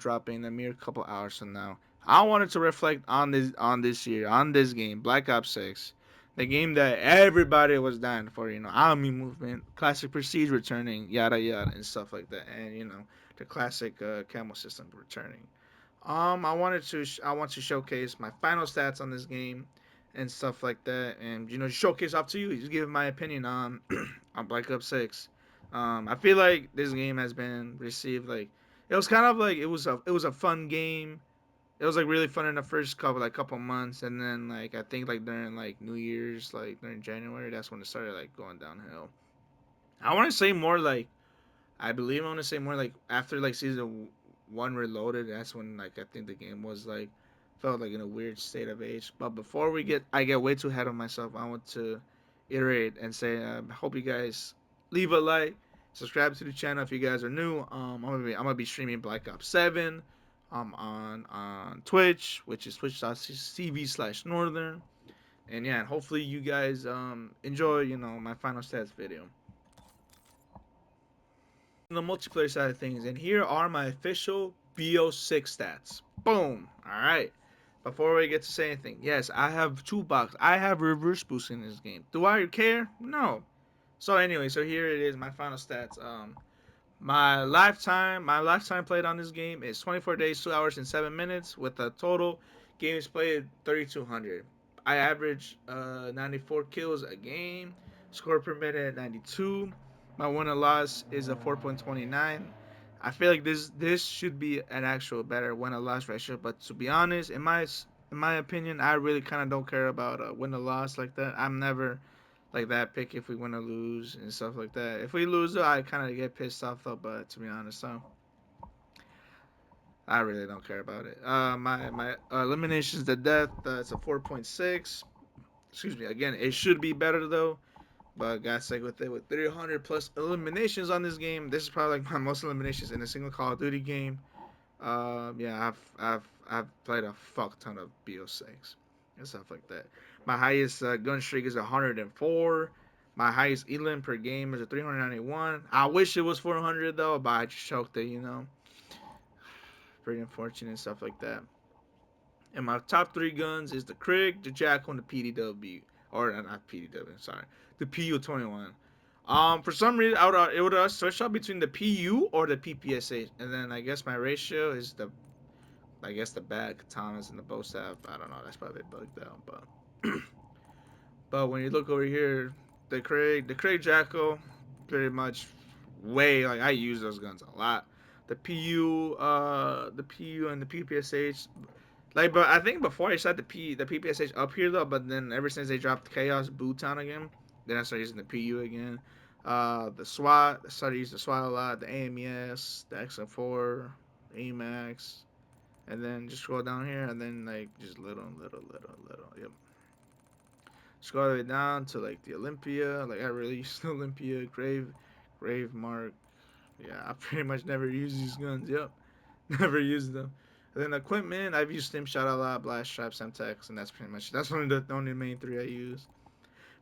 dropping a mere couple hours from now. I wanted to reflect on this year, on this game, Black Ops 6. The game that everybody was dying for, Army movement, classic prestige returning, yada yada, and stuff like that, and the classic camo system returning. I want to showcase my final stats on this game and stuff like that, and showcase off to you. Just give my opinion on on Black Ops 6. I feel like this game has been received like it was kind of like it was a fun game. It was like really fun in the first couple months, and then like I think like during like New Year's, like during January, that's when it started like going downhill. I want to say more like I believe I want to say more like after like season 1 Reloaded. That's when like I think the game was like felt like in a weird state of age. But before I get way too ahead of myself. I want to iterate and say I hope you guys leave a like, subscribe to the channel if you guys are new. I'm gonna be streaming Black Ops 7 on Twitch, which is twitch.tv/northern. And yeah, hopefully you guys enjoy my final stats video. The multiplayer side of things, and here are my official BO6 stats. Boom. All right. Before we get to say anything, yes, I have toolbox. I have reverse boost in this game. Do I care? No. So anyway, so here it is, my final stats. My lifetime played on this game is 24 days, 2 hours and 7 minutes, with a total games played 3,200. I average 94 kills a game, score per minute 92. My win or loss is a 4.29. I feel like this should be an actual better win or loss ratio, but to be honest, in my opinion, I really kind of don't care about win or loss like that. I'm never like that pick if we win or lose and stuff like that. If we lose, though, I kind of get pissed off though. But to be honest, so I really don't care about it. My eliminations to death, it's a 4.6. Excuse me. Again, it should be better though. But got sick with it with 300 plus eliminations on this game. This is probably like my most eliminations in a single Call of Duty game. Yeah, I've played a fuck ton of BO6 and stuff like that. My highest gun streak is 104. My highest elim per game is a 391. I wish it was 400 though, but I just choked it. Pretty unfortunate and stuff like that. And my top three guns is the Krig, the Jackal, and the PDW. Or not PDW, sorry. The PU-21. For some reason, it would switch up between the PU or the PPSH, and then I guess my ratio is the bad katanas and the bow staff. I don't know. That's probably bugged out, but when you look over here, the Craig Jackal, pretty much way like I use those guns a lot. The PU and the PPSH. Like, but I think before I set the PPSH up here though, but then ever since they dropped Chaos Bootown again, then I started using the PU again. The SWAT, I started using the SWAT a lot. The AMES, the XM4, AMAX, and then just scroll down here, and then like just little. Yep. Scroll all the way down to like the Olympia. Like I really used the Olympia, Grave Mark. Yeah, I pretty much never use these guns. Yep, never used them. And then equipment, I've used Stim Shot a lot, Blast Trap, Semtex, and that's one of the only main three I use.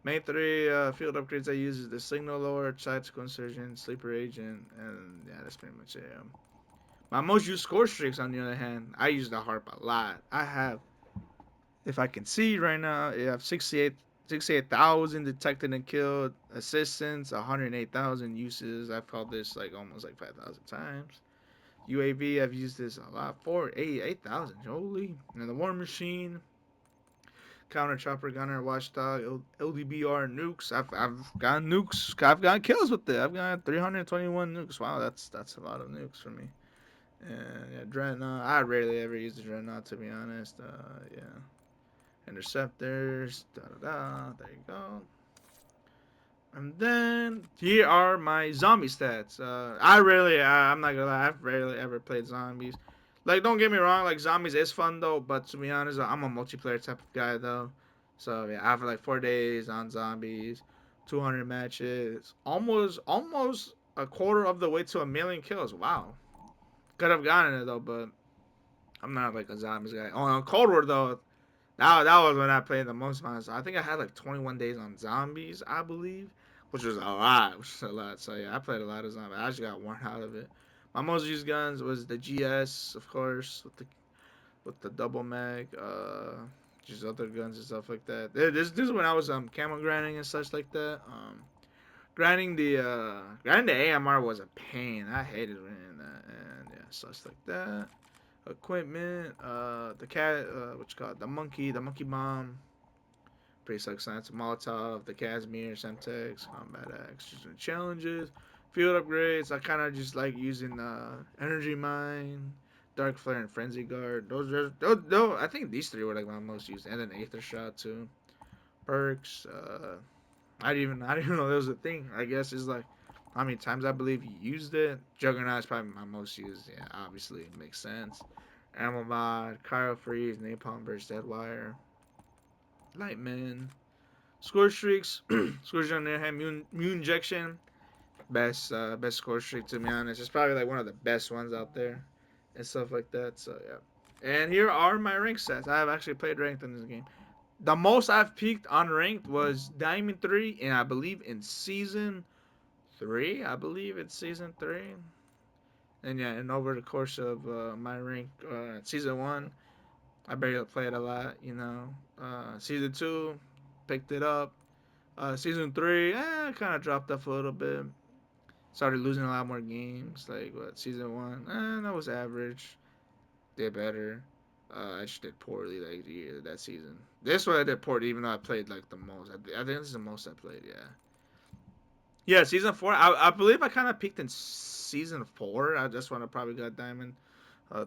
Main three field upgrades I use is the Signal Lord, Tactical Insurgent, Sleeper Agent, and yeah, that's pretty much it. My most used score streaks, on the other hand, I use the Harp a lot. I have, if I can see right now, I have 68,000 detected and killed assistants, 108,000 uses. I've called this like almost like 5,000 times. UAV, I've used this a lot. 8,000. Holy. And the War Machine, Counter Chopper Gunner, Watchdog, LDBR nukes. I've gotten nukes. I've gotten kills with it. I've got 321 nukes. Wow, that's a lot of nukes for me. And yeah, Dreadnought. I rarely ever use the Dreadnought, to be honest. Yeah. Interceptors. Da da da. There you go. And then here are my zombie stats. I'm not gonna lie, I've rarely ever played zombies. Like, don't get me wrong, like zombies is fun though, but to be honest, I'm a multiplayer type of guy though. So yeah, after like 4 days on zombies, 200 matches, almost a quarter of the way to a million kills. Wow, could have gotten it though, but I'm not like a zombies guy. Oh, on Cold War though, that was when I played the most amount. So I think I had like 21 days on zombies, I believe, which was a lot. So yeah, I played a lot of zombies. I just got worn out of it. My most used guns was the GS, of course, with the double mag, just other guns and stuff like that. This is when I was camo grinding and such like that. Grinding the AMR was a pain. I hated doing that, and yeah, such like that. Equipment, the cat, what you call it, the monkey bomb, pretty self-explanatory. Molotov, the Casimir, Semtex, Combat Axe, just doing challenges, field upgrades. I kind of just like using Energy Mine, Dark Flare, and Frenzy Guard. Those, I think these three were like my most used, and then Aether Shot too. Perks. I didn't even know that was a thing. I guess it's like how many times I believe you used it. Juggernaut is probably my most used. Yeah, obviously it makes sense. Ammo Mod, Cryo Freeze, Napalm Burst, Deadwire, Lightman. Score streaks, scores on their hand, Mune Injection, best score streak to be honest. It's probably like one of the best ones out there, and stuff like that. So yeah. And here are my rank stats. I have actually played ranked in this game. The most I've peaked on ranked was Diamond 3, and I believe in Season 3. I believe it's Season 3. And yeah, and over the course of my rank, Season 1, I barely played a lot, you know. Season 2, picked it up. Season 3, kind of dropped off a little bit. Started losing a lot more games. Like, what, Season 1, that was average. Did better. I just did poorly like that season. This one I did poorly, even though I played like the most. I think this is the most I played. Yeah. Yeah, season 4. I believe I kind of peaked in season 4. That's when I probably got diamond.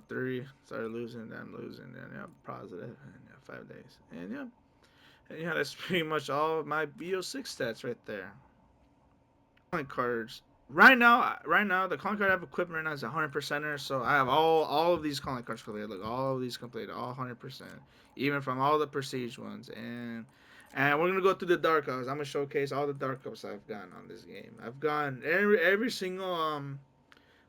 3 started losing, then losing, then yeah, positive, and yeah, 5 days, and yeah, that's pretty much all of my BO6 stats right there. Calling cards. Right now, the calling card I have equipped right now is 100%er, so I have all of these calling cards completed. Look, all of these completed, all 100%, even from all the prestige ones, and we're gonna go through the dark ops. I'm gonna showcase all the dark ops I've gotten on this game. I've gone every single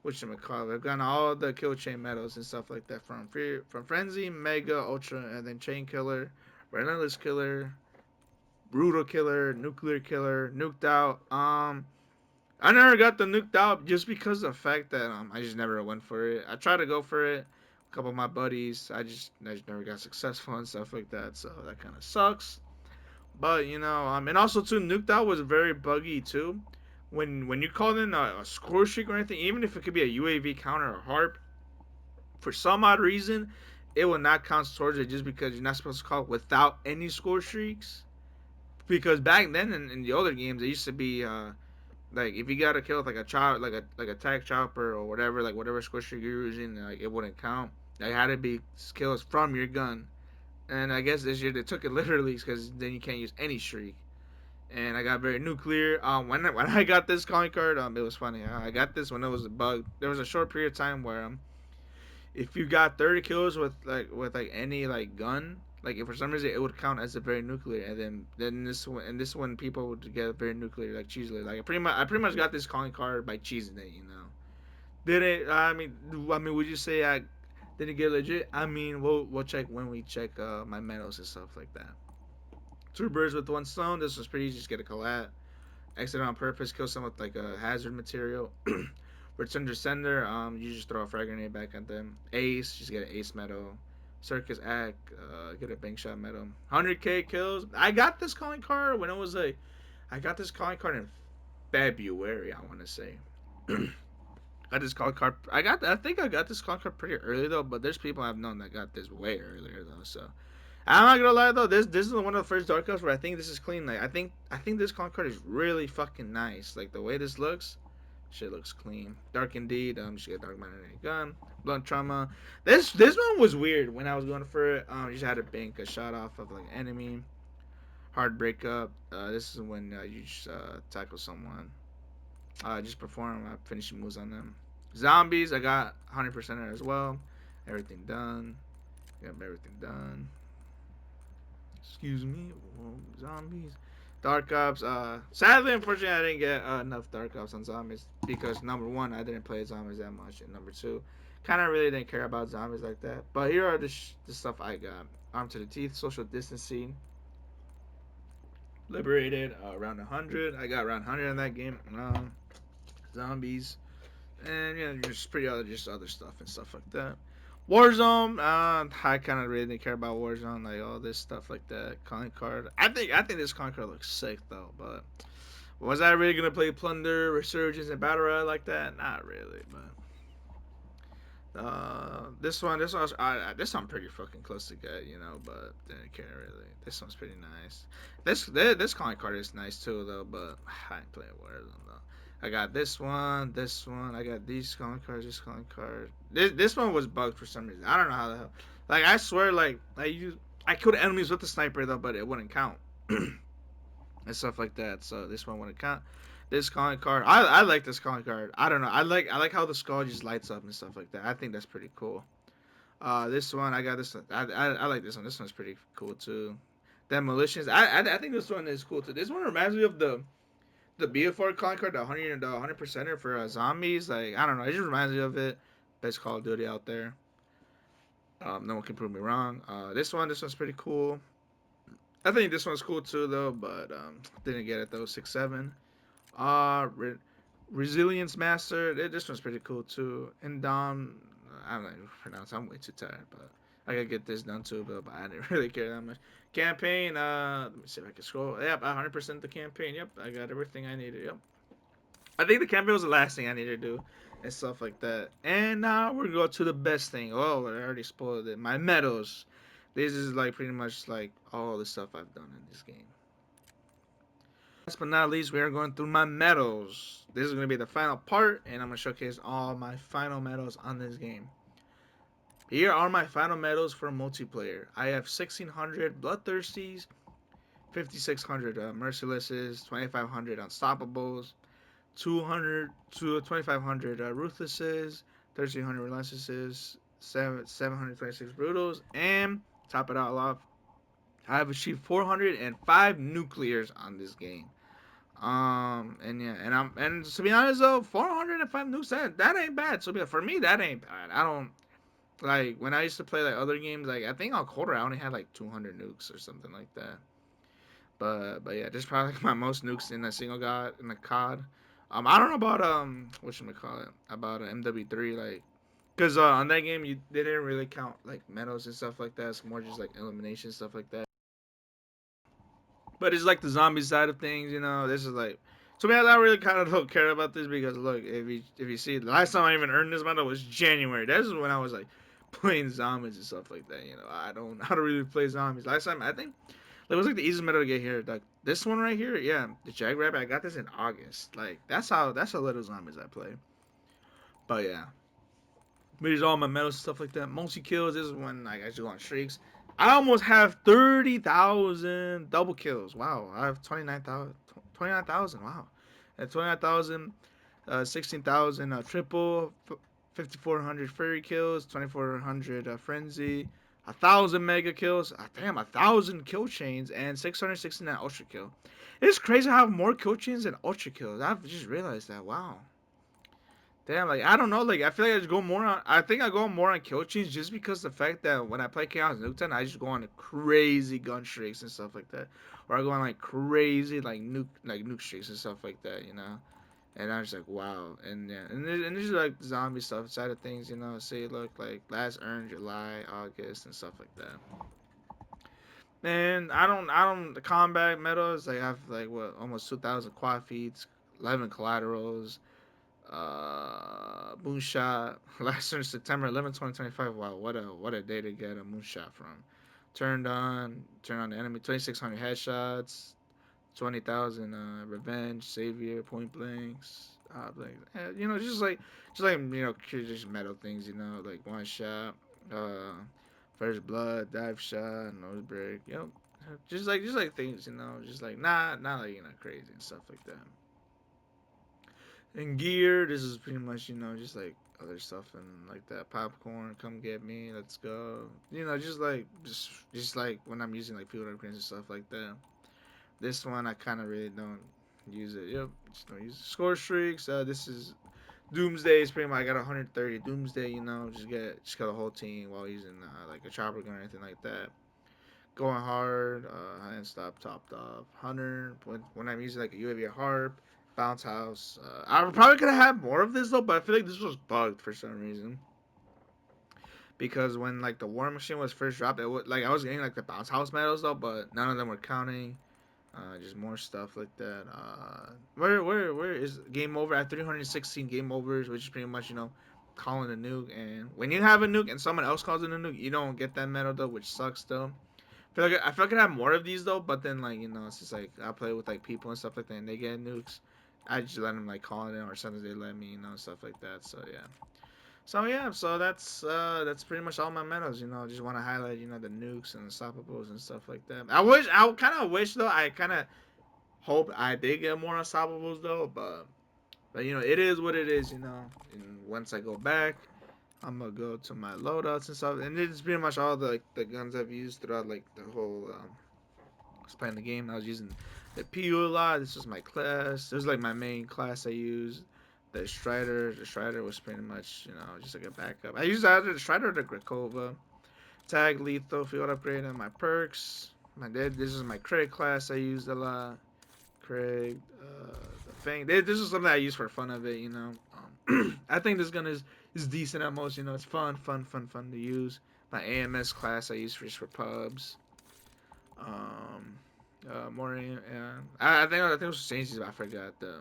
I've gotten all the kill chain medals and stuff like that from Frenzy, Mega, Ultra, and then Chain Killer, Relentless Killer, Brutal Killer, Nuclear Killer, Nuked Out. I never got the nuked out just because of the fact that I just never went for it. I tried to go for it. A couple of my buddies, I just never got successful and stuff like that. So that kind of sucks. But you know, and also too, nuked out was very buggy too. When you call in a score streak or anything, even if it could be a UAV counter or harp, for some odd reason, it will not count towards it just because you're not supposed to call without any score streaks. Because back then in the older games, it used to be like if you got to kill with like a chop, like a tag chopper or whatever, like whatever squisher you're using, like it wouldn't count. Like had to be kills from your gun. And I guess this year they took it literally because then you can't use any shriek. And I got very nuclear. When I got this calling card, it was funny. I got this when it was a bug. There was a short period of time where if you got 30 kills with any like gun, like if for some reason it would count as a very nuclear, and then this one people would get a very nuclear like cheesily. Like I pretty much got this calling card by cheesing it, you know. Did it? I mean, would you say I did it get legit? I mean, we'll check when we check my medals and stuff like that. Two birds with one stone. This was pretty easy. Just get a collat. Exit on purpose. Kill someone with like a hazard material. Return to sender. You just throw a frag grenade back at them. Ace. Just get an ace medal. Circus act. Get a bank shot medal. 100k kills. I got this calling card when it was like. I got this calling card in February. I want to say. Got this calling card. I think I got this calling card pretty early though. But there's people I've known that got this way earlier though. So I'm not gonna lie though, this is one of the first dark ops where I think this is clean. Like I think this con card is really fucking nice. Like the way this looks, shit looks clean. Dark indeed. Just get dark magnetic gun. Blunt trauma. This one was weird when I was going for it. You just had to bank a shot off of like enemy. Hard breakup. This is when you just tackle someone. Just perform finishing moves on them. Zombies. I got 100% as well. Everything done. Got everything done. Excuse me. Whoa, zombies. Dark Ops. Sadly, unfortunately, I didn't get enough Dark Ops on zombies because number one, I didn't play zombies that much, and number two, kind of really didn't care about zombies like that. But here are the stuff I got: Armed to the Teeth, Social Distancing, Liberated, around 100. I got around 100 in that game. Zombies. and just pretty other just other stuff and stuff like that. Warzone, I kind of really didn't care about Warzone, like all this stuff like that. Calling card, I think this calling card looks sick though, but was I really gonna play Plunder, Resurgence, and Battle Royale like that? Not really, but this one pretty fucking close to get, but didn't care really. This one's pretty nice. This calling card is nice too though, but I ain't playing Warzone though. I got this one, this one. I got these calling cards, this calling card. This one was bugged for some reason. I don't know how the hell. Like I swear, like I killed enemies with the sniper though, but it wouldn't count and stuff like that. So this one wouldn't count. This calling card, I like this calling card. I don't know. I like how the skull just lights up and stuff like that. I think that's pretty cool. This one I got this one. I like this one. This one's pretty cool too. Demolitions. I think this one is cool too. This one reminds me of the BF4 calling card, the 100 percenter for zombies. Like I don't know. It just reminds me of it. Best Call of Duty out there. No one can prove me wrong. This one's pretty cool. I think this one's cool too though, but didn't get it though. 6-7. Re- Resilience Master. This one's pretty cool too. And I don't know how to pronounce. I'm way too tired, but I gotta get this done too. But I didn't really care that much. Campaign. Let me see if I can scroll. Yep, 100% the campaign. Yep, I got everything I needed. Yep. I think the campaign was the last thing I needed to do and stuff like that. And now we're going to the best thing. Oh, I already spoiled it. My medals. This is like pretty much like all the stuff I've done in this game. Last but not least, we are going through my medals. This is going to be the final part, and I'm going to showcase all my final medals on this game. Here are my final medals for multiplayer. I have 1600 Bloodthirsties, 5600 Mercilesses, 2500 Unstoppables, 200 to 2500 Ruthlesses, 1300 Relentlesses, 726 Brutals, and top it all off, I have achieved 405 nuclears on this game. And yeah, and to be honest though, 405 nukes that ain't bad. So yeah, for me that ain't bad. I don't like when I used to play like other games. Like I think on Quarter I only had like 200 nukes or something like that. But yeah, this is probably like my most nukes in a single god in the COD. I don't know about what should we call it about MW3 like. Cause on that game they didn't really count like medals and stuff like that. It's more just like elimination stuff like that. But it's like the zombie side of things, This is like, to me, I don't really kind of don't care about this because look, if you see, the last time I even earned this medal was January. This is when I was like playing zombies and stuff like that. I don't really play zombies. Last time I think it was like the easiest medal to get here. Like this one right here, yeah, the Jackrabbit. I got this in August. Like that's how little zombies I play. But yeah, these all my medals stuff like that. Multi kills. This is when like I just go on streaks. I almost have 30,000 double kills. Wow, I have 29,000. 29,000. Wow, at 29,000, 16,000 triple, 5,400 fairy kills, 2,400 frenzy, 1,000 mega kills. Damn, 1,000 kill chains and 669 ultra kill. It's crazy how I have more kill chains than ultra kills. I've just realized that. Wow. Damn, like I don't know, like I feel like I just go more on. I think I go more on kill chains just because the fact that when I play Chaos Nuketown, I just go on crazy gun streaks and stuff like that, or I go on like crazy like nuke streaks and stuff like that. And I'm just like wow, and yeah, and there's like zombie stuff side of things. See, look like last earned July, August, and stuff like that. And I don't the combat medals like I have like what almost 2,000 quad feeds, 11 collaterals, moonshot last year September 11th, 2025. Wow, what a day to get a moonshot from. Turned on the enemy, 2,600 headshots, 20,000 revenge, savior, point blanks, just like just metal things, like one shot, uh, first blood, dive shot, nose break, just like things, just like not like crazy and stuff like that. And gear, this is pretty much, just like other stuff and like that. Popcorn, come get me, let's go. Just like when I'm using like field upgrades and stuff like that. This one I kind of really don't use it. Yep, just don't use it. Score streaks. This is Doomsday. Is pretty much I got 130 Doomsday. Just got a whole team while using like a chopper gun or anything like that. Going hard, high and stop, topped off. Hunter when I'm using like a UAV or harp. Bounce House. I probably could have had more of this though, but I feel like this was bugged for some reason. Because when like the War Machine was first dropped, it was like I was getting like the Bounce House medals though, but none of them were counting. Just more stuff like that. Where is game over at 316 game overs, which is pretty much calling a nuke. And when you have a nuke and someone else calls it a nuke, you don't get that medal though, which sucks though. I feel like I have more of these though, but then like it's just like I play with like people and stuff like that, and they get nukes. I just let them like call it in, or sometimes they let me, stuff like that. So yeah. So that's pretty much all my medals. I just want to highlight the nukes and the unstoppables and stuff like that. I kind of wish though I kind of hope I did get more unstoppables though, but it is what it is. And once I go back, I'm gonna go to my loadouts and stuff, and it's pretty much all the guns I've used throughout like the whole I was playing the game. I was using the PU a lot. This was my class. This was like my main class I used. The Strider. The Strider was pretty much, just like a backup. I used either the Strider or the Grakova. Tag, Lethal, Field Upgrade, and my perks. This is my Craig class I used a lot. Craig, the Fang. This is something I use for fun of it, I think this gun is decent at most, it's fun to use. My AMS class I use for pubs. Um, more. I think it was changes. I forgot the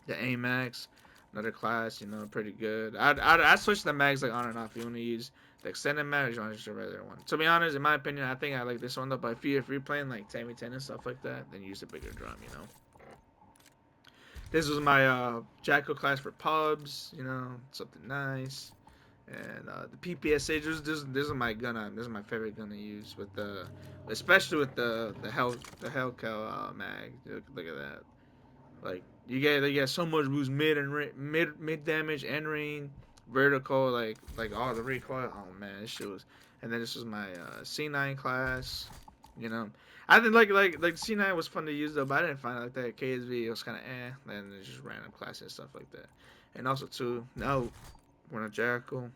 AMAX, another class. Pretty good. I switch the mags like on and off. You want to use the extended mag, or you want to use the regular one? To be honest, in my opinion, I think I like this one though. But if you're playing like 10v10 and stuff like that, then use the bigger drum. This was my Jacko class for pubs. Something nice. And the PPSH, this is my gun. This is my favorite gun to use with especially with the Hellcal mag. Look at that. Like they get so much boost mid damage and range, vertical like all the recoil. Oh man, this shit was. And then this was my C9 class. You know, I think like C9 was fun to use though, but I didn't find it like that. KSV it was kind of Then it's just random classes and stuff like that. And also too now when a Jackal.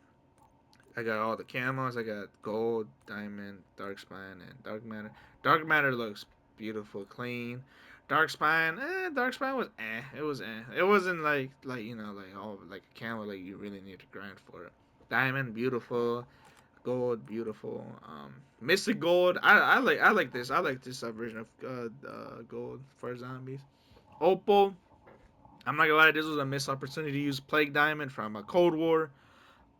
I got all the camos. I got gold, diamond, dark spine, and dark matter. Dark matter looks beautiful, clean. Dark spine was It was It wasn't like all like a camo like you really need to grind for it. Diamond, beautiful. Gold, beautiful. Mystic gold. I like this. I like this version of gold for zombies. Opal. I'm not gonna lie. This was a missed opportunity to use plague diamond from a Cold War.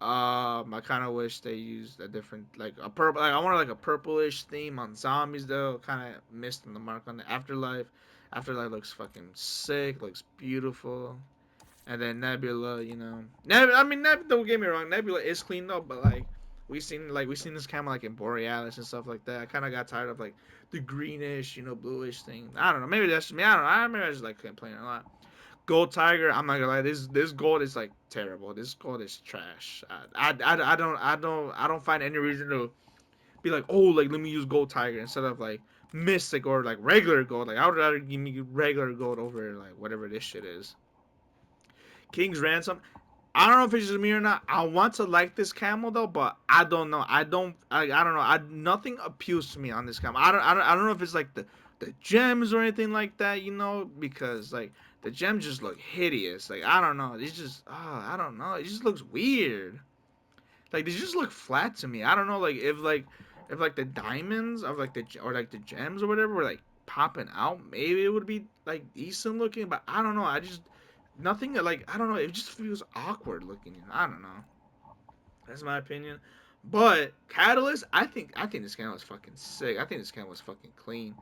I kind of wish they used a different, like a purple. Like I wanted like a purplish theme on zombies though. Kind of missed on the mark on the Afterlife. Afterlife looks fucking sick. Looks beautiful. And then Nebula, Nebula. Don't get me wrong. Nebula is clean though, but we seen this camera like in Borealis and stuff like that. I kind of got tired of like the greenish, bluish thing. I don't know. Maybe that's just me. I don't know. Maybe I just like complaining a lot. Gold Tiger, I'm not gonna lie, this gold is like terrible. This gold is trash. I don't find any reason to be like, oh, like let me use Gold Tiger instead of like Mystic or like regular gold. Like I would rather give me regular gold over like whatever this shit is. King's Ransom. I don't know if it's just me or not. I want to like this camel though, but I don't know. I don't know. Nothing appeals to me on this camel. I don't know if it's like the gems or anything like that. Because like the gems just look hideous. Like I don't know. It's just I don't know. It just looks weird. Like they just look flat to me. I don't know. Like if the diamonds of like the gems or whatever were like popping out, maybe it would be like decent looking. But I don't know. Nothing like I don't know. It just feels awkward looking. I don't know. That's my opinion. But Catalyst, I think this camera was fucking sick. I think this camera was fucking clean.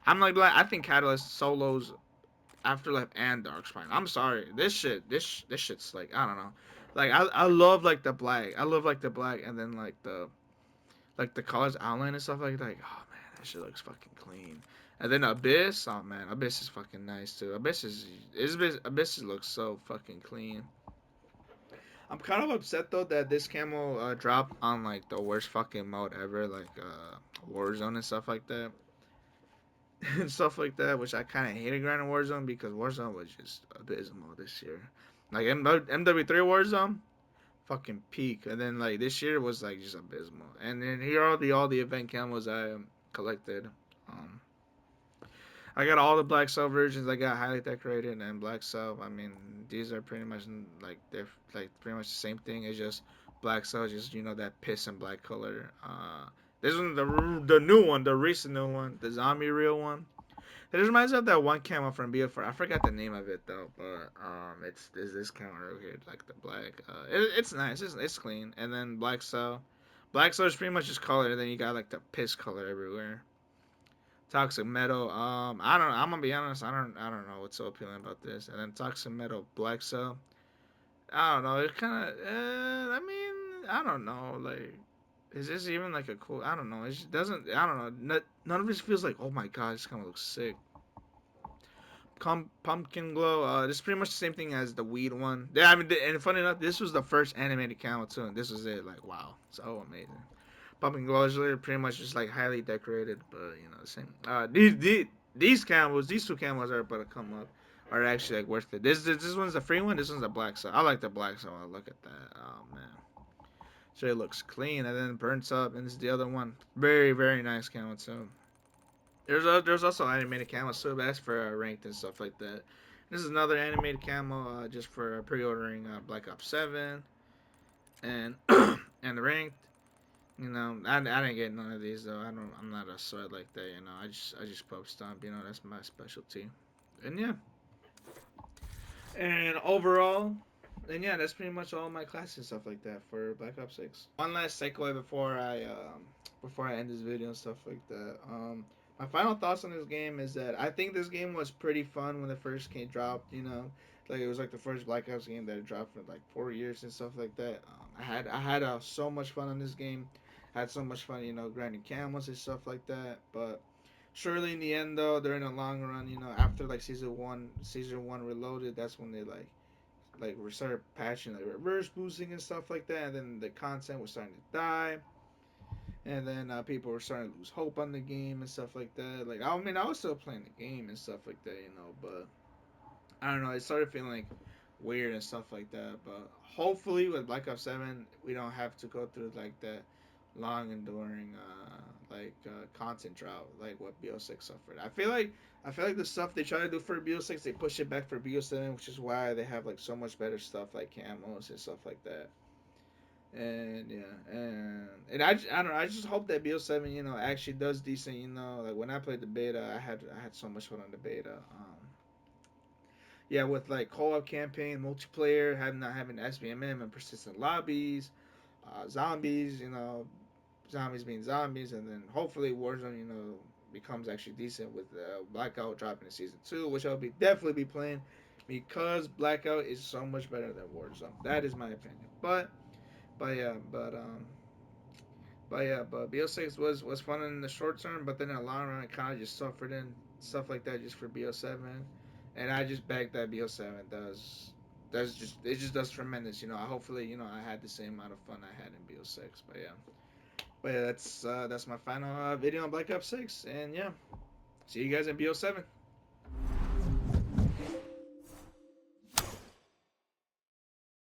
I'm like I think Catalyst solos Afterlife and Dark Spine. I'm sorry. This shit's like I don't know. Like I love like the black. I love like the black and then like the colors outline and stuff like that. Like, oh man, that shit looks fucking clean. And then Abyss, oh man, Abyss is fucking nice too. Abyss looks so fucking clean. I'm kind of upset though that this camo dropped on like the worst fucking mode ever, like Warzone and stuff like that, and stuff like that. Which I kind of hated grinding Warzone because Warzone was just abysmal this year. Like MW3 Warzone, fucking peak, and then like this year was like just abysmal. And then here are all the event camos I collected. Um, I got all the Black Cell versions. I got highly decorated and Black Cell. I mean, these are pretty much like they're like pretty much the same thing. It's just Black Cell, just that piss and black color. This one, the new one, the recent new one, the zombie real one. It just reminds me of that one camo from BO4. I forgot the name of it though, but it's this camo right here, like the black. It's nice. It's clean. And then Black Cell. Black Cell is pretty much just color. And then you got like the piss color everywhere. Toxic Metal. I don't know. I'm gonna be honest. I don't know what's so appealing about this. And then Toxic Metal Black Cell. I don't know. It kind of. I mean, I don't know. Like, is this even like a cool? I don't know. It just doesn't. I don't know. None of this feels like. Oh my god, this kind of looks sick. Pumpkin Glow. This is pretty much the same thing as the weed one. Yeah, I mean, and funny enough, this was the first animated camo too, and this was it. Like, wow, so amazing. Pumpkin Glow is literally pretty much just like highly decorated, but the same. These camos, these two camos are about to come up, are actually like worth it. This one's a free one. This one's a black cell. I like the black cell. Look at that. Oh man, so it looks clean and then it burns up. And this is the other one. Very very nice camo too. There's also animated camos too, but that's for ranked and stuff like that. This is another animated camo just for pre-ordering Black Ops 7 and and ranked. I didn't get none of these though. I'm not a sweat like that. I just pub stomp. That's my specialty. And yeah, and overall, and yeah, that's pretty much all my classes and stuff like that for Black Ops 6. One last takeaway before I end this video and stuff like that. My final thoughts on this game is that I think this game was pretty fun when it first came dropped. Like it was like the first Black Ops game that dropped for like 4 years and stuff like that. I had so much fun on this game. I had so much fun, grinding camos and stuff like that. But surely in the end, though, during the long run, after like season one Reloaded, that's when they like we started patching like reverse boosting and stuff like that, and then the content was starting to die, and then people were starting to lose hope on the game and stuff like that. Like I mean, I was still playing the game and stuff like that, but I don't know. It started feeling like weird and stuff like that. But hopefully with Black Ops 7, we don't have to go through like that long enduring content drought like what BO6 suffered. I feel like the stuff they try to do for BO6, they push it back for BO7, which is why they have like so much better stuff like camos and stuff like that. And yeah, and I don't know. I just hope that BO7 actually does decent. Like when I played the beta, I had so much fun on the beta. Yeah, with like co-op campaign, multiplayer, not having SBMM and persistent lobbies, zombies, zombies being zombies, and then hopefully Warzone, becomes actually decent with Blackout dropping in season 2, which I'll be definitely be playing because Blackout is so much better than Warzone. That is my opinion. But yeah, but BO6 was fun in the short term, but then in the long run, it kind of just suffered in stuff like that just for BO7, and I just beg that BO7 does just it just does tremendous. I hopefully I had the same amount of fun I had in BO6, but yeah, that's my final video on Black Ops 6, and yeah, see you guys in BO7.